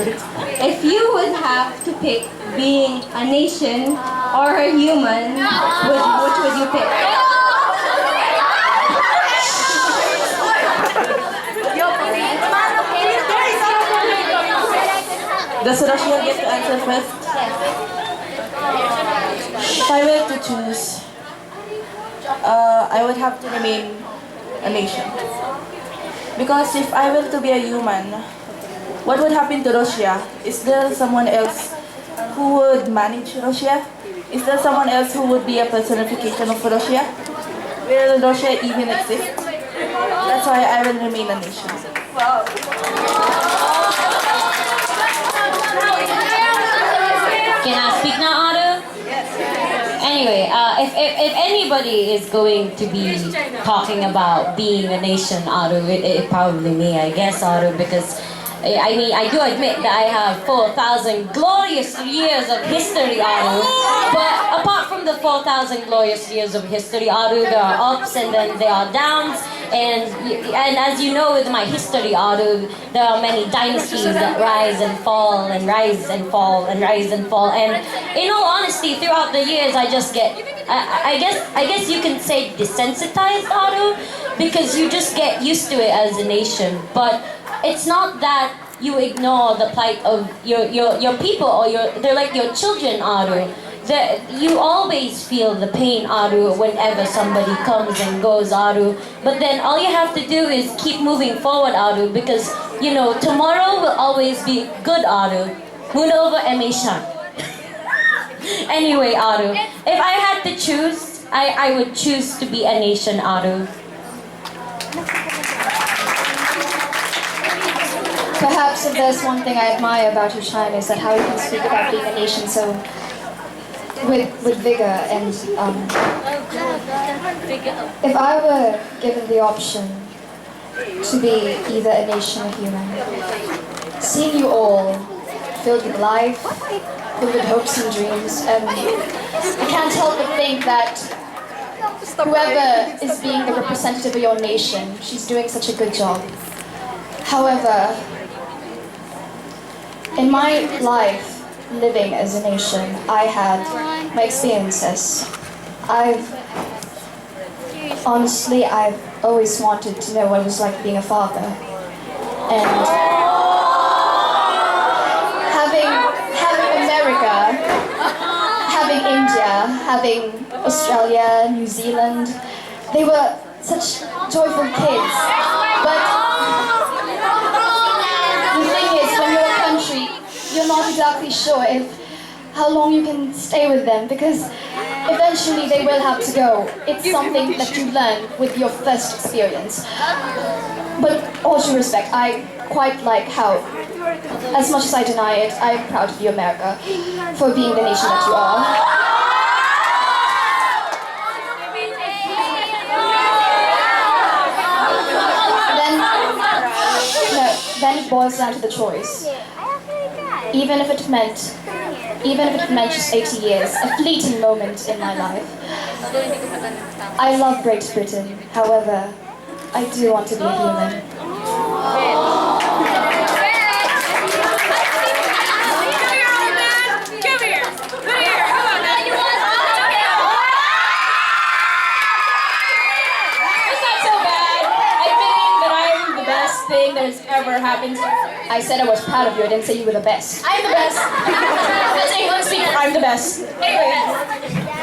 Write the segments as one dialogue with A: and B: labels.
A: If you would have to pick being a nation or a human, which would you pick?
B: Does Russia get to answer first? If I were to choose, I would have to remain a nation. Because if I were to be a human, what would happen to Russia? Is there someone else who would manage Russia? Is there someone else who would be a personification of Russia? Will Russia even exist? That's why I will remain a nation.
C: Can I speak now, Otto? Anyway, if anybody is going to be talking about being a nation, Otto, it probably me, I guess, Otto, because I mean, I do admit that I have 4,000 glorious years of history, Otto. But apart from the 4,000 glorious years of history, Otto, there are ups and then there are downs. And as you know, with my history, Otto, there are many dynasties that rise and fall and rise and fall and rise and fall. And in all honesty, throughout the years, I just get, I guess you can say desensitized, Otto, because you just get used to it as a nation. But it's not that you ignore the plight of your people or they're like your children, Otto. You always feel the pain, Aru, whenever somebody comes and goes, Aru. But then all you have to do is keep moving forward, Aru, because, you know, tomorrow will always be good, Aru. Munova emishan. Anyway, Aru, if I had to choose, I would choose to be a nation, Aru.
D: Perhaps if there's one thing I admire about you, China, is that how you can speak about being a nation so with vigor. And if I were given the option to be either a nation or human, seeing you all filled with life, filled with hopes and dreams, I can't help but think that whoever is being the representative of your nation, she's doing such a good job. However, in my life, living as a nation, I had my experiences. I've always wanted to know what it was like being a father. And having America, having India, having Australia, New Zealand, they were such joyful kids. But the thing is, when you're a country, you're not exactly sure how long you can stay with them, because eventually they will have to go. It's something that you learn with your first experience. But all due respect, I quite like how, as much as I deny it, I'm proud of you, America, for being the nation that you are. Then it boils down to the choice. Even if it meant just 80 years, a fleeting moment in my life. I love Great Britain, however, I do want to be a human.
A: Thing that has ever happened.
D: I said I was proud of you, I didn't say you were the best.
A: I'm the best. That's English speaker. I'm the best. Anyway,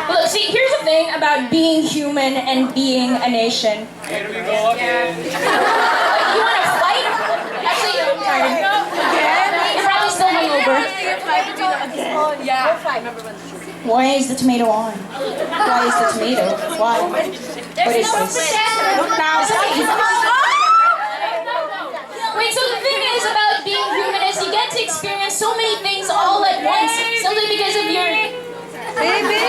A: look, see, here's the thing about being human and being a nation.
E: Here we go again.
A: You want to fight? Actually, I'm tired. You're probably still hungover.
E: Yeah.
A: Why is the tomato on? Why is the tomato? Why? What is this? Wait, so the thing is about being human is you get to experience so many things all at once, simply because of your... Baby!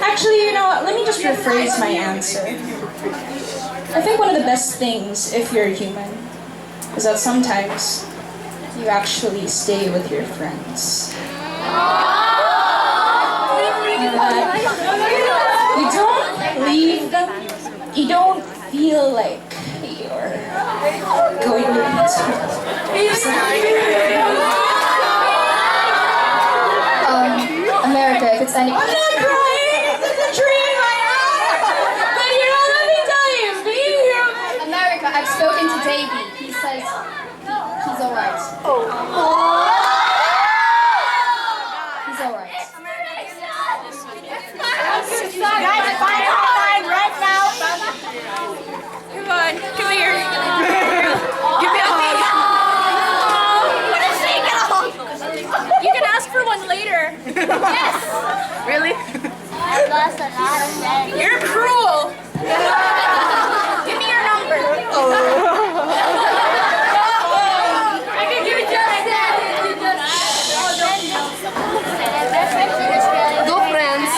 A: Actually, you know what? Let me just rephrase my answer. I think one of the best things, if you're a human,
B: is that sometimes you actually stay with your friends. You don't leave them. You don't feel like you're going into
D: America, if it's any...
A: I'm not crying! This is a dream! I know! But you don't let me tell you! Being here...
D: America, I've spoken to Davey. He says he's alright. He's alright.
E: Guys, find online right now. Come on, come here. Give me a hug. What a shake it off. You can ask for one later. Yes. Really?
F: I lost a lot of friends.
E: You're cruel. Give me your number. I can give it to you.
F: Go friends.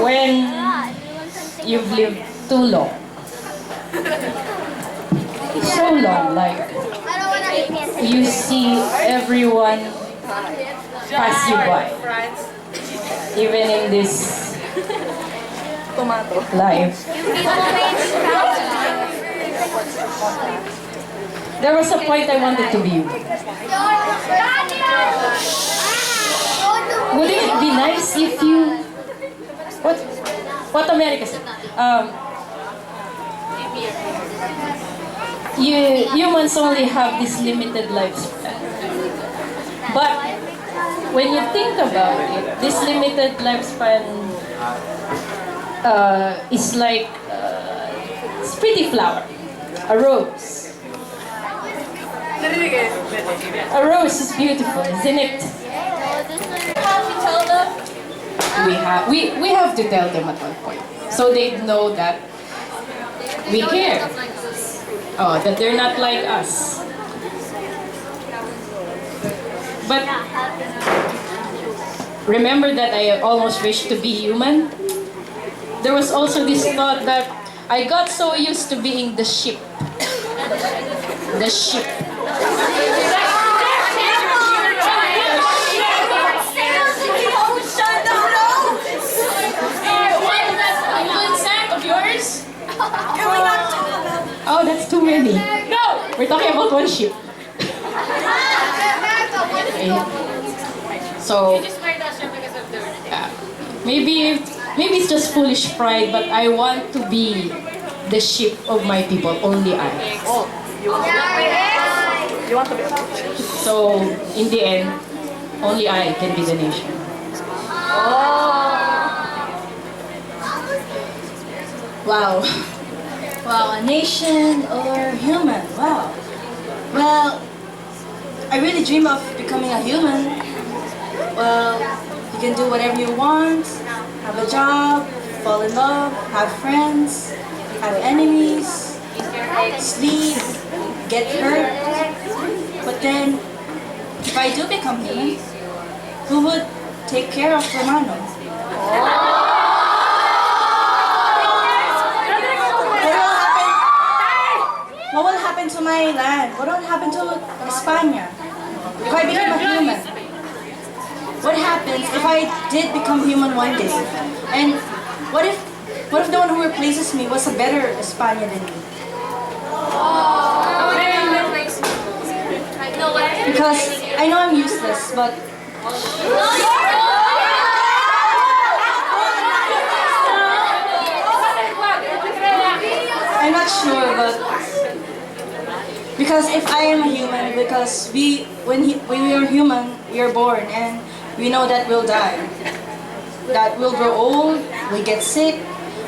C: When you've lived too long. So long, like you see everyone pass you by. Even in this life. There was a point I wanted to be you. Wouldn't it be nice if you... What America said? Humans only have this limited lifespan. But when you think about it, this limited lifespan is like it's pretty flower, a rose. A rose is beautiful, isn't it? We have to tell them at one point, so they know that we care. Oh, that they're not like us. But remember that I almost wished to be human? There was also this thought that I got so used to being the ship. The ship. Oh, that's too many. No! We're talking about one ship. Okay. So, maybe it's just foolish pride, but I want to be the ship of my people, only I.
E: You want to be?
C: So, in the end, only I can be the nation.
B: Wow. Wow, a nation or human. Wow. Well, I really dream of becoming a human. Well, you can do whatever you want, have a job, fall in love, have friends, have enemies, sleep, get hurt. But then, if I do become human, who would take care of Romano? What will happen to my land? What will happen to España if I become a human? What happens if I did become human one day? And what if the one who replaces me was a better España than me? Because I know I'm useless, but I'm not sure, but because if I am a human, because when we are human, we are born and we know that we'll die. That we'll grow old, we get sick,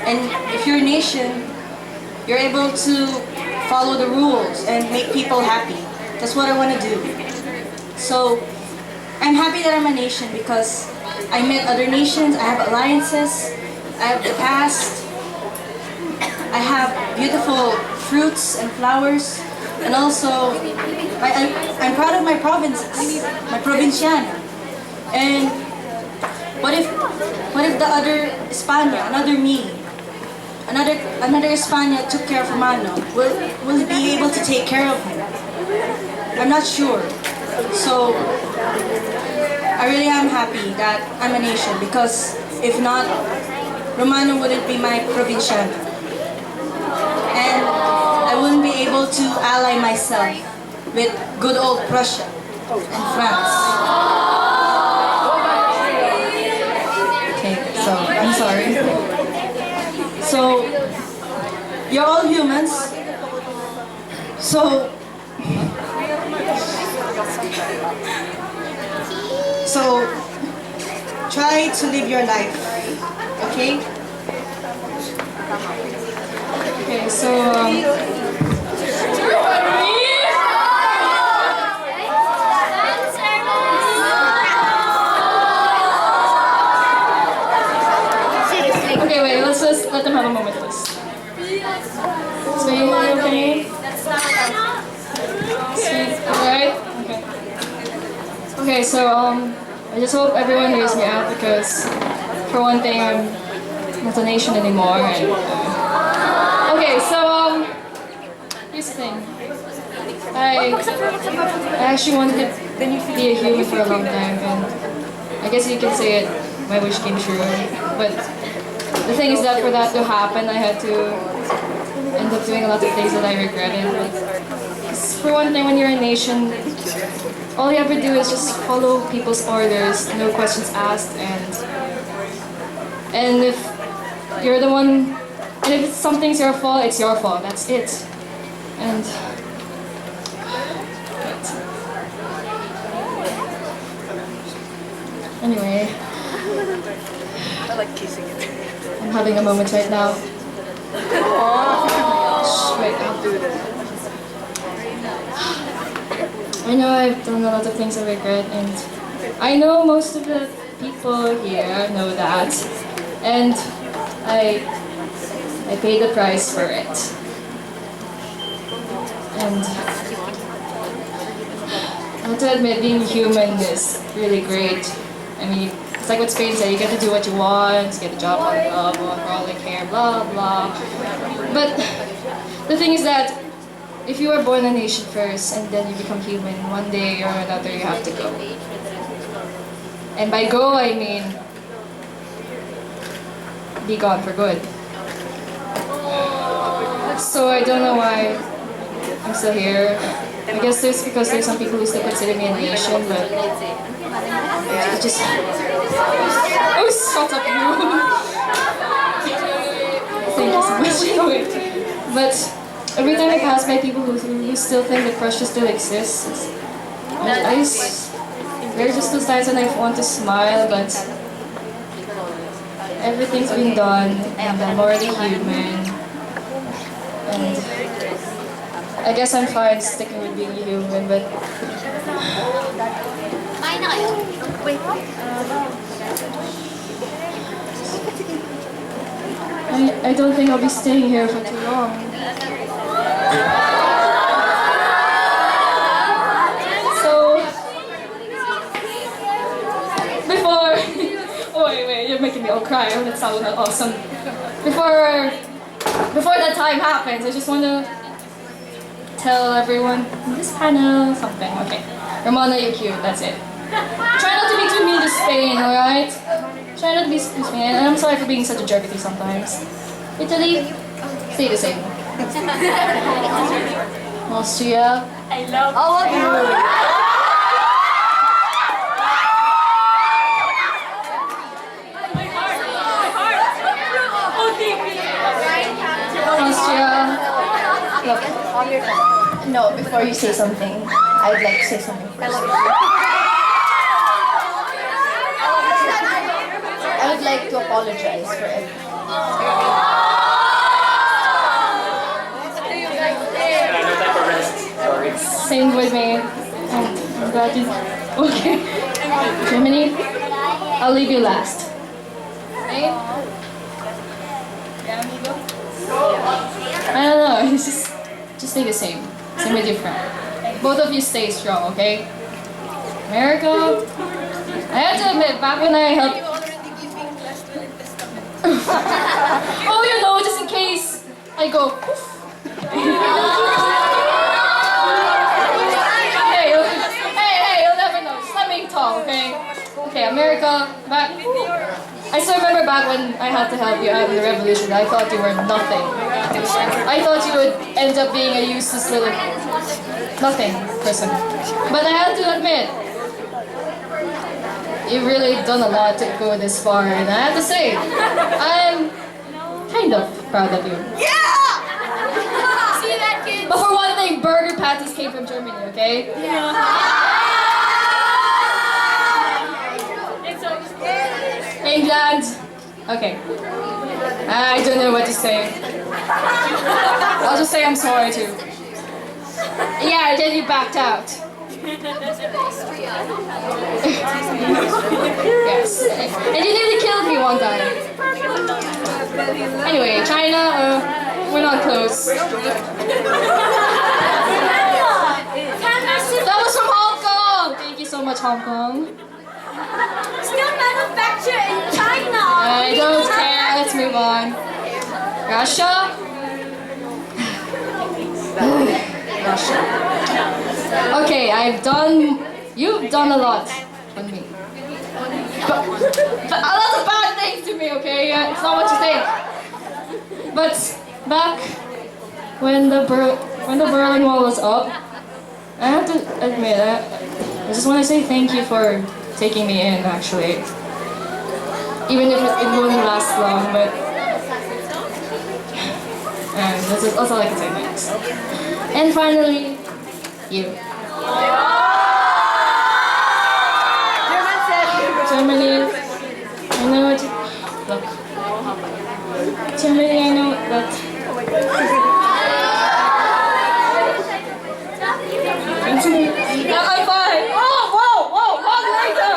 B: and if you're a nation, you're able to follow the rules and make people happy. That's what I want to do. So I'm happy that I'm a nation because I met other nations, I have alliances, I have the past, I have beautiful
G: fruits and flowers, and also I'm proud of my provinces, my provinciana. And what if the other España, another me, another España took care of Romano? Will he be able to take care of him? I'm not sure. So I really am happy that I'm a nation, because if not, Romano wouldn't be my provinciana. And I wouldn't be able to ally myself with good old Prussia and France. Okay, so I'm sorry. So you're all humans. So try to live your life, okay? Okay, so okay, wait, let's just let them have a moment first. So you okay? Alright? Okay. Okay, so I just hope everyone hears me out, because for one thing, I'm not a nation anymore. And, okay, so here's the thing. I actually wanted to be a human for a long time, and I guess you can say it, my wish came true. But the thing is that for that to happen, I had to end up doing a lot of things that I regretted. Because for one thing, when you're a nation, all you have to do is just follow people's orders, no questions asked, and if you're the one, and if something's your fault, it's your fault. That's it. And anyway,
E: I like kissing it.
G: I'm having a moment right now. Shh, wait. I know I've done a lot of things I regret, and I know most of the people here know that, and I paid the price for it. And I have to admit, being human is really great. I mean, it's like what Spain said, you get to do what you want, you get a job, blah, blah, blah, for all they care, blah, blah. But the thing is that if you are born a nation first and then you become human, one day or another you have to go. And by go, I mean be gone for good. So I don't know why I'm still here. I guess it's because there's some people who still consider me a nation, but it just... Oh, shut up, you! Thank you so much. But every time I pass by people who still think that Prussia still exists, there are just those times when I want to smile, but everything's been done, and I'm already human. And I guess I'm fine sticking with being human, but I don't think I'll be staying here for too long. So, before... Oh, wait, you're making me all cry. Oh, that sounds awesome. Before that time happens, I just want to tell everyone in this panel something. Okay, Romano, you're cute, that's it. Try not to be too mean to Spain, alright? Try not to be too mean, and I'm sorry for being such a jerk with you sometimes. Italy, stay the same. Austria,
E: I love
G: all of you. Austria. No, before you say something, I'd like to say something first. I would like to apologize for everything. Same with me. I'm glad you... Okay. Germany, I'll leave you last. Spain? I don't know, it's just... just stay the same. Same with your friend. Both of you stay strong, okay? America, I have to admit, back when I helped... Oh, you know, just in case I go... Hey, you'll never know. Just let me talk, okay? Okay, America, back... I still remember back when I had to help you out in the revolution, I thought you were nothing. I thought you would end up being a useless little... nothing person. But I have to admit, you've really done a lot to go this far, and I have to say, I'm kind of proud of you.
E: Yeah! See that, kid?
G: But for one thing, burger patties came from Germany, okay? England. Okay. I don't know what to say. I'll just say I'm sorry too. Yeah, then you backed out. Yes. And you nearly killed me one time. Anyway, China, we're not close. That was from Hong Kong! Thank you so much, Hong Kong.
E: Still manufactured in China.
G: I don't care, let's move on. Russia? Russia. Okay, you've done a lot on me. But a lot of bad things to me, okay? It's not what you think. But back when the Berlin Wall was up, I have to admit, I just want to say thank you for taking me in, actually. Even if it wouldn't last long, but... And that's all I can say, thanks. And finally, you. Germany, I know what you... Look. Germany, I know that... I'm fine! Whoa! Moderator!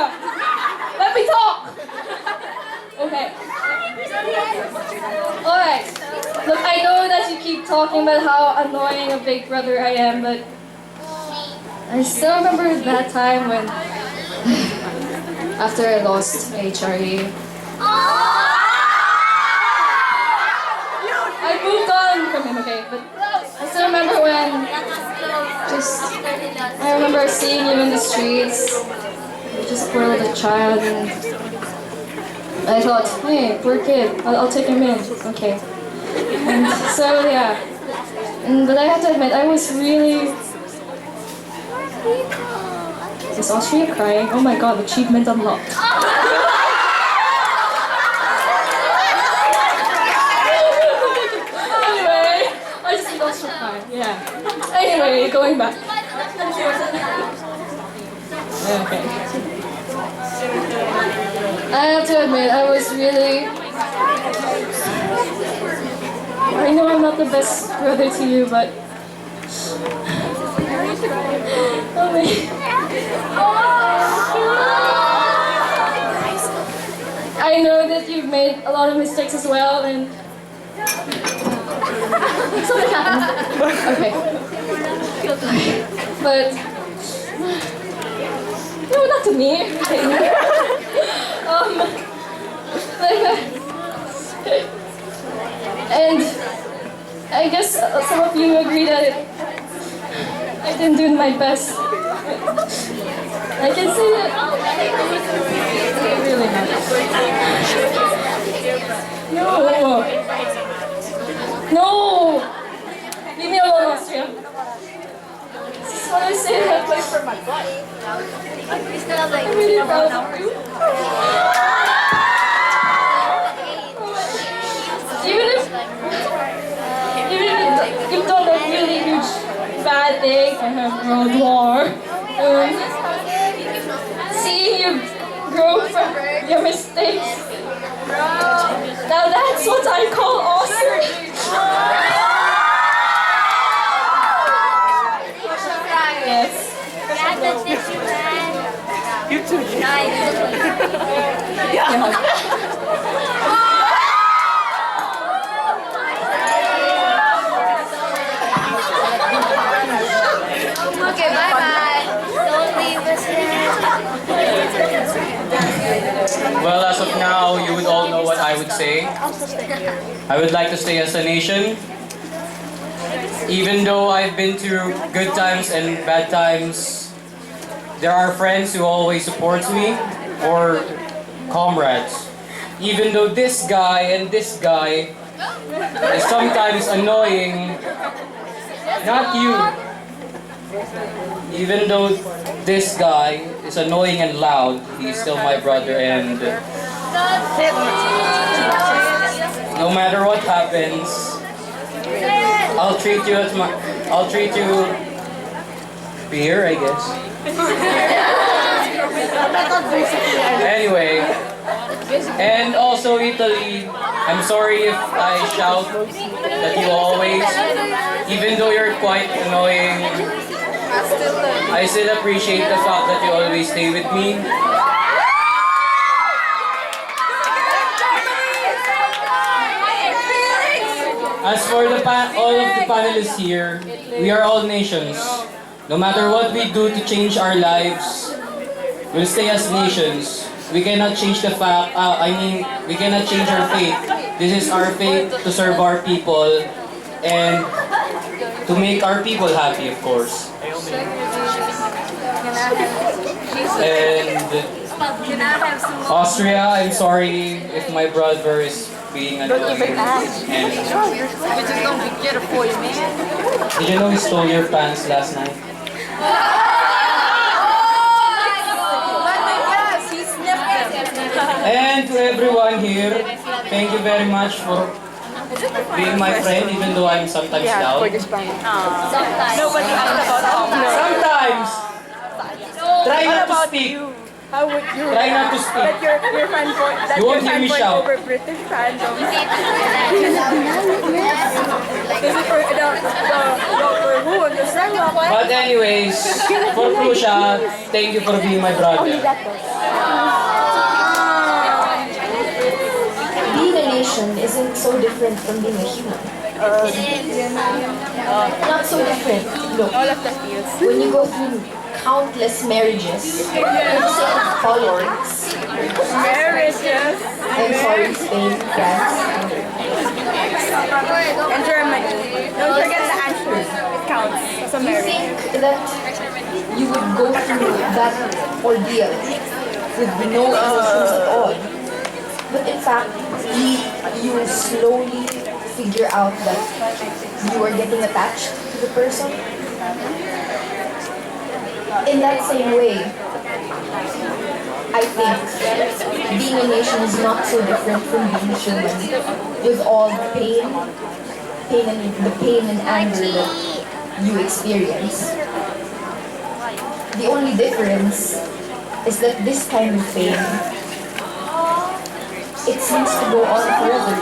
G: Let me talk! Okay. Alright. Look, I know that you keep talking about how annoying a big brother I am, but... I still remember that time when... after I lost HRE... I moved on from him, okay, but... I still remember when... I remember seeing you in the streets. Just poor little child, and... I thought, hey, poor kid, I'll take him in, okay. And so, yeah. But I have to admit, I was really... Is Austria crying? Oh my god, achievement unlocked. Anyway, I just need Austria crying, yeah. Anyway, going back. Okay. I have to admit, I was really... I know I'm not the best brother to you, but... Oh wait. I know that you've made a lot of mistakes as well, and... Something happened. Okay. But... No, not to me. And I guess some of you agree that I didn't do my best. I can say that it really happened. No! Leave me alone, Austria. I just want to say that for my butt. I'm really proud of you. Even if you've done a really huge bad thing, I have World War. Seeing you grow from your mistakes. Now that's what I call awesome. Yes.
E: You too.
H: now you would all know what I would say. I would like to stay as a nation. Even though I've been through good times and bad times, there are friends who always supports me, or comrades. Even though this guy and this guy is sometimes annoying, not you. Even though this guy is annoying and loud, he's still my brother, and no matter what happens, I'll treat you beer, I guess. Anyway, and also Italy, I'm sorry if I shout at you always, even though you're quite annoying. I still appreciate the fact that you always stay with me. As for all of the panelists here, we are all nations. No matter what we do to change our lives, we'll stay as nations. We cannot change the fact, we cannot change our fate. This is our fate to serve our people and to make our people happy, of course. And Austria, I'm sorry if my brother is being annoying. And did you know he stole your pants last night? And to everyone here, thank you very much for being my friend, even though I'm sometimes loud.
E: Nobody asked about
H: Sometimes! Try not to speak.
E: How would you
H: Try not to speak.
E: that your fan point that
H: You
E: your
H: won't hear
E: fan
H: me
E: point
H: shout.
E: over British fandom? This is for who on the second one?
H: But anyways, for Prussia, thank you for being my brother.
D: Being a nation isn't so different from being a human. Not so different. Look,
E: All of the fields.
D: when you go through countless marriages, for the sake of politics,
E: Marriages.
D: I'm sorry, Spain, France,
E: And Germany. Don't forget the answer. It counts as a
D: you
E: marriage.
D: think that you would go through that ordeal with no emotions at all. But in fact, you slowly figure out that you are getting attached to the person. In that same way, I think being a nation is not so different from being human, with all the pain and anger that you experience. The only difference is that this kind of pain, it seems to go on forever,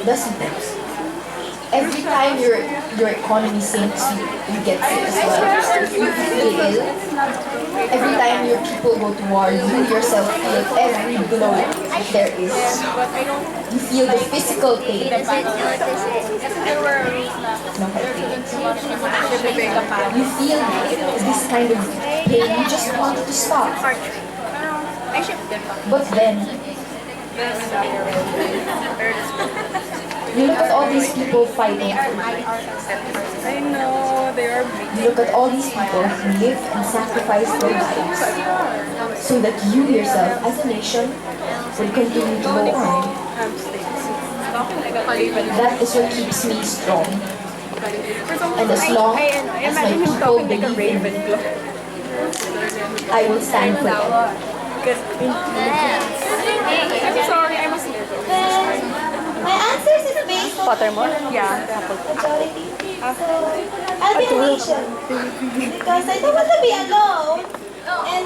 D: doesn't it? Every time your economy sinks, you get sick as well. You feel ill. Every time your people go to war, you yourself feel every blow that there is. You feel the physical pain. No, you feel this kind of pain. You just want it to stop. But then, you look at all these people fighting.
E: I know, they are
D: You look at all these people who live and sacrifice their lives so that you yourself, as a nation, will continue to go on. That is what keeps me strong. And as long as my people believe in me, I will stand for them.
E: I'm sorry, I must live.
F: My answers is based on
E: Pottermore? Yeah.
F: majority. So, I'll be a nation. Because I don't want to be alone. And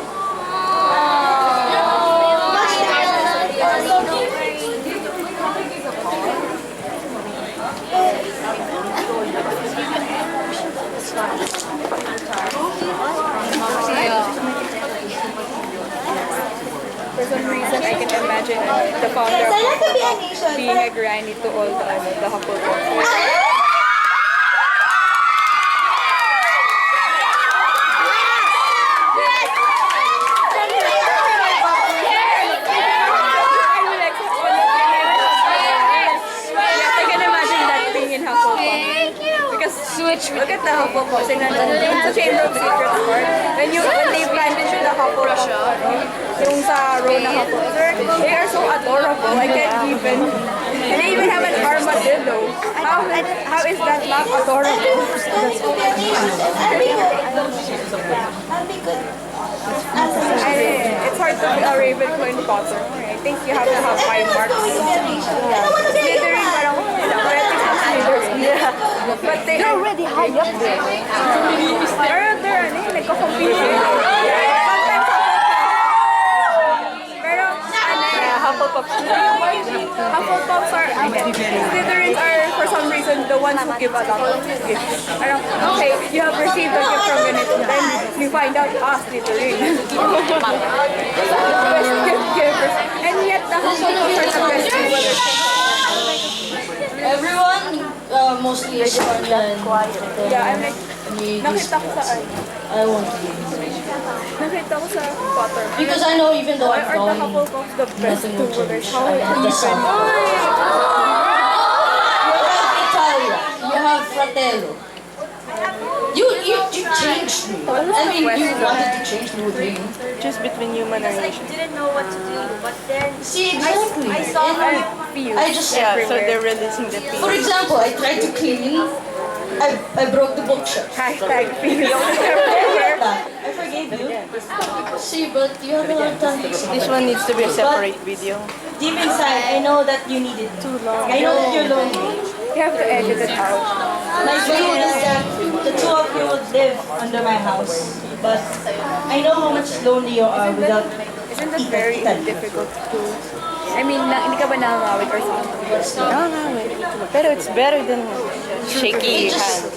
E: For some reason, I can imagine the founder
F: yes, I like to be a nation.
E: being a granny to all the Hufflepuff.
F: Yes!
E: Look at the Hufflepuff. Tingnan mo. Yung sa Chamber of Secrets part. When they planted the Hufflepuff. Yung sa row na Hufflepuff. They are so adorable. I can't even. And they even have an armadillo. How is that not adorable?
F: I'll be good.
E: It's hard to be a Ravenclaw in Potter. I think you have to have 5 marks. Slytherin parang but they are already high up there. They're nagko-compete. Pero Hufflepuffs are Slytherins are for some reason the ones who give a lot of gifts. Parang, okay, you have received a gift from Ganito, then you find out, Slytherin. Best gift givers. And yet the Hufflepuffs are the best givers.
B: Everyone mostly is online.
E: Yeah, I'm like, nakita ko sa
B: I want to be.
E: nakita ko sa Potter.
B: Because I know even though
E: Why
B: I've
E: are the
B: gone,
E: Hufflepuffs the best
B: nothing will
E: duelers?
B: change.
E: How
B: I have the sun. You have Hetalia. You have Fratello. You changed me. I mean, you wanted to change me with me.
E: Just between human and nation.
F: Didn't know what to do, but then
B: See, exactly.
F: I saw
B: I just
E: So they're releasing the
B: For example, I tried to clean. I broke the bookshelf.
E: hashtag feels
B: I forgave you. See, but you have a lot of time.
E: This one needs to be a separate video.
F: deep inside, I know that you needed too long. I know that you're lonely.
E: You have to edit it out.
F: My dream is that the two of you would live under my house. But I know how much lonely you are without
E: Isn't that very difficult to... I mean, hindi ka ba nangangawit or something? Nangangawit. Pero it's better than shaky hand.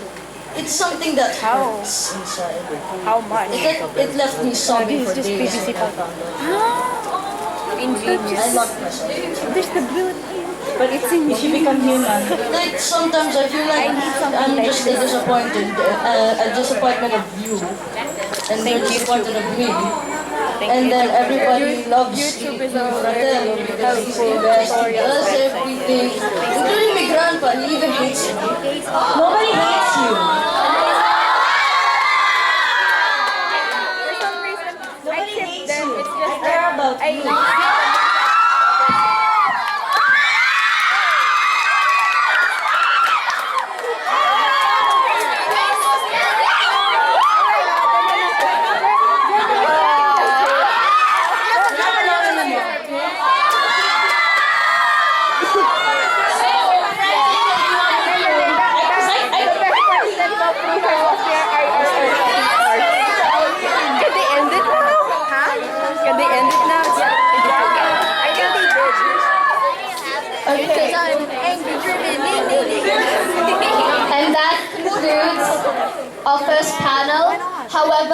B: It's something that hurts inside.
E: How much?
B: It left me sobbing for
E: Just
B: days.
E: BBC pa.
B: I
E: Ingenious.
B: lost myself.
E: There's the blue.
F: but if you become human.
B: Like sometimes I feel like I'm just a disappointment of you, and you're disappointed of me. And then everybody loves
E: YouTube is a
B: Fratello because he's the best, he does everything, including my grandpa, he even hates me.
F: Nobody hates you.
E: For some reason,
F: Nobody hates
E: them.
F: you.
E: It's just
F: I care about
E: I
F: you.
E: Can they end it now? Huh? Can they end it now? I think they did.
D: And that concludes our first panel. However,